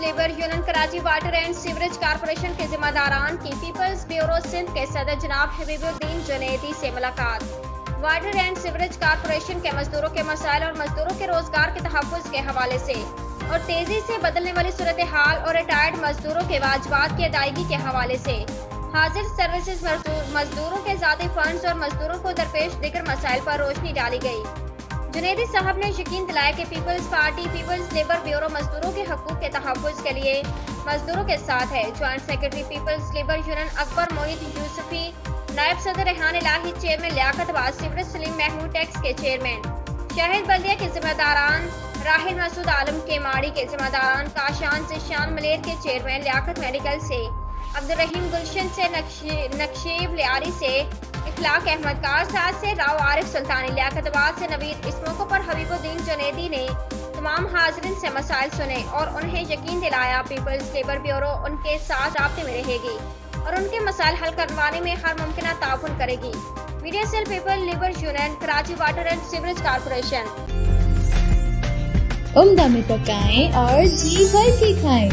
Labour union Karachi water and sewerage corporation کے ذمہ داران کی پیپلز بیورو سندھ کے صدر جناب حبیب الدین جنیدی سے ملاقات۔ واٹر اینڈ سیوریج کارپوریشن کے مزدوروں کے مسائل اور مزدوروں کے روزگار کے تحفظ کے حوالے سے اور تیزی سے بدلنے والی صورتحال اور ریٹائرڈ مزدوروں کے واجبات کی ادائیگی کے حوالے سے حاضر سروسز مزدوروں کے ذاتی فنڈز اور مزدوروں کو درپیش دیگر مسائل پر روشنی ڈالی گئی۔ جنیدی صاحب نے یقین دلایا کہ Peoples Party Peoples Labour Bureau مزدوروں کے حقوق کے تحفظ کے لیے مزدوروں کے ساتھ ہے۔ Joint secretary People's labour union Akbar Muhit Yousafi, نائب صدر Rehan Elahi, chairman Liaquatabad sewerage Salim Mahmood tax کے چیئرمین، شاہد بلدیہ کے ذمہ داران، راحل مسعود عالم کے ماڑی کے ذمہ داران، کاشان سے شان ملیر کے چیئرمین، لیاقت میڈیکل سے عبدالرحیم، گلشن سے نقشیب، لیاری سے اخلاق احمد، کارساز سے راؤ عارف سلطانی، لیاقت آباد سے نوید۔ اس موقع پر حبیب الدین جنیدی نے تمام حاضرین سے مسائل سنے اور انہیں یقین دلایا پیپلز لیبر بیورو ان کے ساتھ رابطے میں رہے گی اور ان کے مسائل حل کروانے میں ہر ممکنہ تعاون کرے گی۔ Media sale people labour union Karachi water and sewerage corporation. عمدہ میں پکائیں اور جی بھر کے کھائیں۔